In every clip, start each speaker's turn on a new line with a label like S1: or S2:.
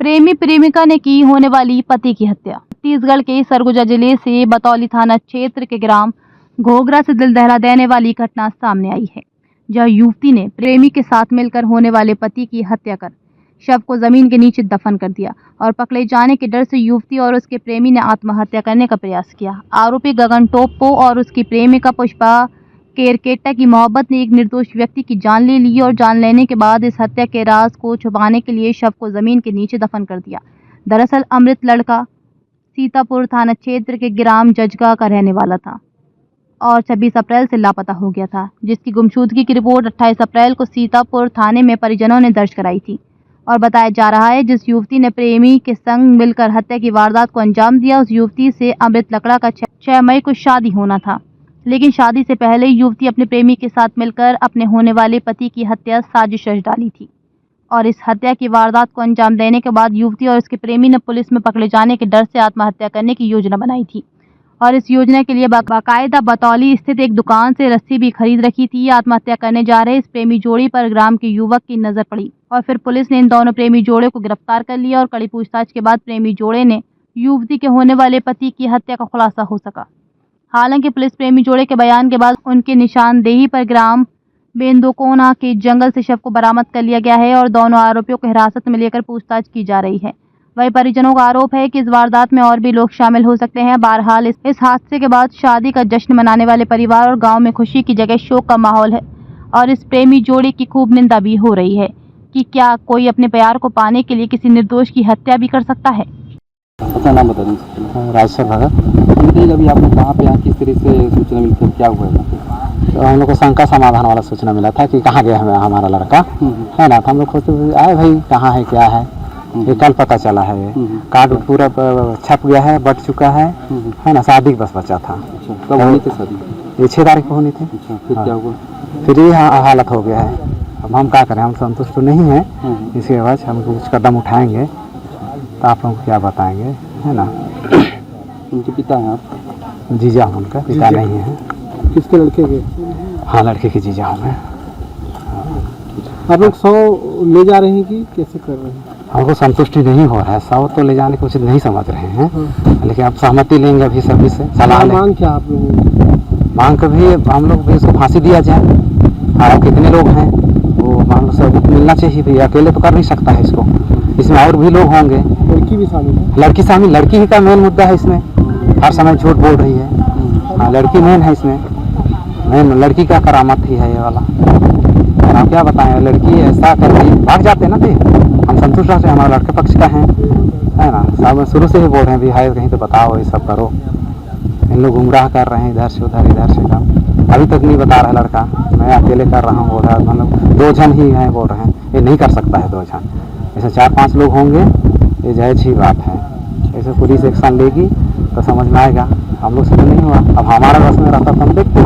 S1: प्रेमी प्रेमिका ने की होने वाली पति की हत्या। छत्तीसगढ़ के सरगुजा जिले से बतौली थाना क्षेत्र के ग्राम घोघरा से दिल दहला देने वाली घटना सामने आई है, जहां युवती ने प्रेमी के साथ मिलकर होने वाले पति की हत्या कर शव को जमीन के नीचे दफन कर दिया और पकड़े जाने के डर से युवती और उसके प्रेमी ने आत्महत्या करने का प्रयास किया। आरोपी गगन टोप्पो और उसकी प्रेमिका पुष्पा केरकेट्टा की मोहब्बत ने एक निर्दोष व्यक्ति की जान ले ली और जान लेने के बाद इस हत्या के राज को छुपाने के लिए शव को जमीन के नीचे दफन कर दिया। दरअसल अमृत लड़का सीतापुर थाना क्षेत्र के ग्राम जजगा का रहने वाला था और 26 अप्रैल से लापता हो गया था, जिसकी गुमशुदगी की रिपोर्ट 28 अप्रैल को सीतापुर थाने में परिजनों ने दर्ज कराई थी। और बताया जा रहा है जिस युवती ने प्रेमी के संग मिलकर हत्या की वारदात को अंजाम दिया, उस युवती से अमृत लकड़ा का 6 मई को शादी होना था, लेकिन शादी से पहले युवती अपने प्रेमी के साथ मिलकर अपने होने वाले पति की हत्या साजिश रच डाली थी और इस हत्या की वारदात को अंजाम देने के बाद युवती और उसके प्रेमी ने पुलिस में पकड़े जाने के डर से आत्महत्या करने की योजना बनाई थी और इस योजना के लिए बाकायदा बतौली स्थित एक दुकान से रस्सी भी खरीद रखी थी। आत्महत्या करने जा रहे इस प्रेमी जोड़ी पर ग्राम के युवक की नजर पड़ी और फिर पुलिस ने इन दोनों प्रेमी जोड़े को गिरफ्तार कर लिया और कड़ी पूछताछ के बाद प्रेमी जोड़े ने युवती के होने वाले पति की हत्या का खुलासा हो सका। हालांकि पुलिस प्रेमी जोड़े के बयान के बाद उनके निशानदेही पर ग्राम बेंदोकोना के जंगल से शव को बरामद कर लिया गया है और दोनों आरोपियों को हिरासत में लेकर पूछताछ की जा रही है। वही परिजनों का आरोप है कि इस वारदात में और भी लोग शामिल हो सकते हैं। बहरहाल इस हादसे के बाद शादी का जश्न मनाने वाले परिवार और गांव में खुशी की जगह शोक का माहौल है और इस प्रेमी जोड़ी की खूब निंदा भी हो रही है कि क्या कोई अपने प्यार को पाने के लिए किसी निर्दोष की हत्या भी कर सकता है।
S2: अपना नाम बता दीजिए।
S3: राजेश्वर भगत।
S2: बताइए अभी आपको कहाँ पे यहाँ किस तरह से सूचना मिली थी, क्या हुआ है?
S3: तो हम लोग को शंका समाधान वाला सूचना मिला था कि कहाँ गया है हमारा लड़का, है ना। तो हम लोग खोजते आए भाई कहाँ है क्या है, ये कल पता चला है। ये कार्ड पूरा छप गया है, बट चुका है ना। शादी बस बचा था।
S2: कब होनी थी शादी?
S3: ये 6 तारीख को होनी थी।
S2: फिर क्या हुआ?
S3: फिर ये हालत हो गया है। अब हम क्या करें, हम संतुष्ट तो नहीं है। इसके बाद हम कुछ कदम उठाएंगे तो आप लोगों को क्या बताएंगे, है ना।
S2: उनके पिता हैं आप?
S3: जीजा हूँ उनका, पिता नहीं है।
S2: किसके लड़के के?
S3: हाँ, लड़के की जीजा हूँ मैं।
S2: आप लोग 100 ले जा रहे हैं कि कैसे कर रहे हैं?
S3: हमको संतुष्टि नहीं हो रहा है। 100 तो ले जाने को उचित नहीं समझ रहे हैं, लेकिन अब सहमति लेंगे अभी सभी से। सलाह
S2: मांग क्या आप लोगों की?
S3: मांग कभी हम लोग भी इसको फांसी दिया जाए। और कितने लोग हैं वो मांग सबूत मिलना चाहिए भाई, अकेले तो कर नहीं सकता है इसको, इसमें और भी लोग होंगे।
S2: लड़की भी शामिल है?
S3: लड़की शामिल, लड़की ही का मेन मुद्दा है इसमें। हर समय झूठ बोल रही है। हाँ, लड़की मेन है इसमें, मेन लड़की का करामत ही है ये वाला। और आप क्या बताएं, लड़की ऐसा करके भाग जाते ना थे। हम संतुष्ट रहते हैं, हमारा लड़के पक्ष का है ना। सब शुरू से ही बोल रहे हैं भी हाय कहीं तो बताओ, ये सब करो। इन लोग गुमराह कर रहे हैं, इधर से उधर इधर से उधर। अभी तक नहीं बता रहा लड़का, मैं अकेले कर रहा हूँ बोल रहा है। मतलब 2 जन ही हैं बोल रहे हैं, ये नहीं कर सकता है 2 जन, ऐसे 4-5 लोग होंगे, ये जायज़ ही बात है। ऐसे पुलिस एक्शन लेगी तो समझ में आएगा। हम लोग से तो नहीं हुआ, अब हमारा बस में रहता तो हम देखते हैं।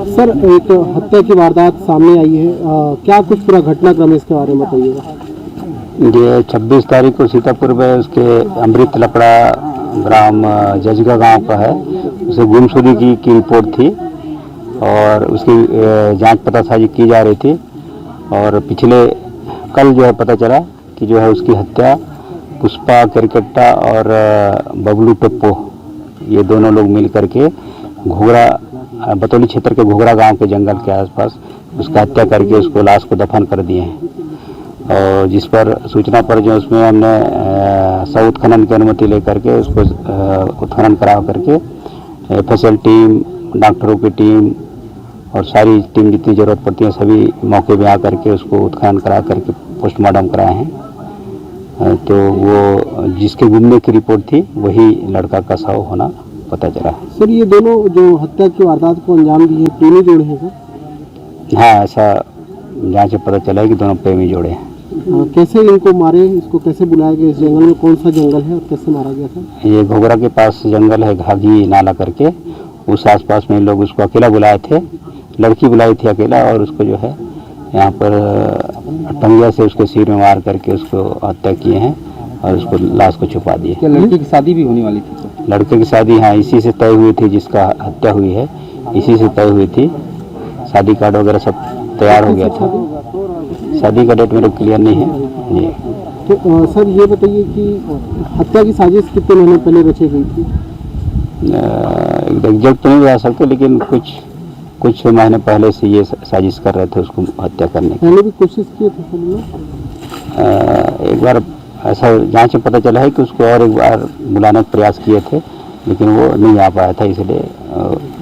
S2: सर, एक हत्या की वारदात सामने आई है, क्या कुछ पूरा घटनाक्रम इसके बारे में बताइएगा।
S4: ये 26 तारीख को सीतापुर में उसके अमृत लकड़ा ग्राम जजगा गांव का है, उसे गुमशुदगी की रिपोर्ट थी और उसकी जांच पतासाजी की जा रही थी। और पिछले कल जो है पता चला कि जो है उसकी हत्या पुष्पा केरकेट्टा और बबलू टप्पो, ये दोनों लोग मिल करके घोघरा बतौली क्षेत्र के घोघरा गांव के जंगल के आसपास उसका हत्या करके उसको लाश को दफन कर दिए हैं। और जिस पर सूचना पर जो उसमें हमने शव उत्खनन की अनुमति लेकर के उसको उत्खनन करा करके FSL टीम, डॉक्टरों की टीम और सारी टीम जितनी ज़रूरत पड़ती है सभी मौके में आकर के उसको उत्खनन करा करके पोस्टमार्टम कराए हैं। तो वो जिसके गुमने की रिपोर्ट थी वही लड़का का शव होना पता चला।
S2: सर, ये दोनों जो हत्या की वारदात को अंजाम दी है प्रेमी जोड़े हैं सर?
S4: हाँ, ऐसा जांच से पता चला है कि दोनों प्रेमी जोड़े हैं।
S2: कैसे इनको मारे, इसको कैसे बुलाया गया? इस जंगल में कौन सा जंगल है और कैसे मारा गया था?
S4: ये घोघरा के पास जंगल है, घाघी नाला करके, उस आसपास में लोग उसको अकेला बुलाए थे। लड़की बुलाई थी अकेला और उसको जो है यहाँ पर टंगिया से उसके सिर में मार करके उसको हत्या किए हैं और उसको लाश को छुपा दिए।
S2: क्या लड़की की शादी भी होने वाली थी?
S4: लड़के की शादी हाँ इसी से तय हुई थी, जिसका हत्या हुई है इसी से तय हुई थी। शादी कार्ड वगैरह सब तैयार हो गया था। शादी का डेट मेरे क्लियर नहीं है जी।
S2: तो सर ये बताइए कि हत्या की साजिश कितने महीने पहले रची गई थी?
S4: एग्जैक्ट तो नहीं बता सकते, लेकिन कुछ महीने पहले से ये साजिश कर रहे थे उसको हत्या करने की।
S2: पहले भी कोशिश किए थे सब लोग?
S4: एक बार ऐसा जांच में पता चला है कि उसको और एक बार बुलाने का प्रयास किए थे, लेकिन वो नहीं आ पाया था, इसलिए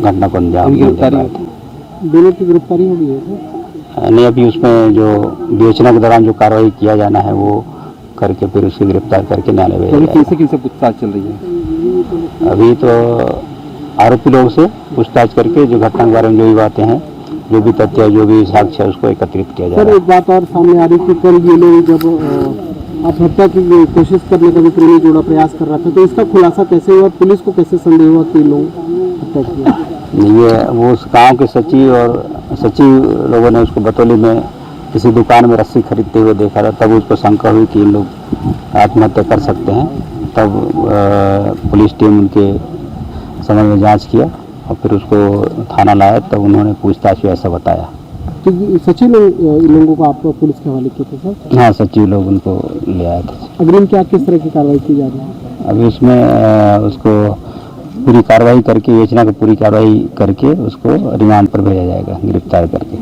S4: घटना को अंजाम नहीं दे पाया था।
S2: दोनों की गिरफ्तारी हो गई है सर?
S4: नहीं, अभी उसमें जो विवेचना के दौरान जो कार्रवाई किया जाना है वो करके फिर उसे गिरफ्तार करके न्यायालय भेजा जाएगा।
S3: किनसे पूछताछ चल रही है?
S4: अभी तो आरोपी लोगों से पूछताछ करके जो घटना के बारे में जो भी बातें हैं, जो भी तथ्य, जो भी साक्ष्य है, उसको एकत्रित किया जा
S2: सर
S4: रहा है।
S2: एक बात और सामने आ रही थी, कल ये लोग जब आत्महत्या की कोशिश करने का भी प्रेमी जोड़ा प्रयास कर रहा था, तो इसका खुलासा कैसे हुआ? पुलिस को कैसे संदेह हुआ कि लोग हत्या किया?
S4: ये वो उस गाँव के सचिव लोगों ने उसको बतौली में किसी दुकान में रस्सी खरीदते हुए देखा था, तब उसको शंका हुई कि इन लोग आत्महत्या कर सकते हैं। तब पुलिस टीम उनके समझ में जांच किया और फिर उसको थाना लाया, तब उन्होंने पूछताछ में ऐसा बताया।
S2: तो ये सचिव लोग इन लोगों को आप पुलिस के हवाले किए थे सर?
S4: हाँ, सचिव लोग उनको ले आए थे।
S2: अग्रिम क्या किस तरह की कार्रवाई की जा रही है?
S4: अभी उसमें उसको पूरी कार्रवाई करके, विवेचना की पूरी कार्रवाई करके उसको रिमांड पर भेजा जाएगा, गिरफ्तार करके।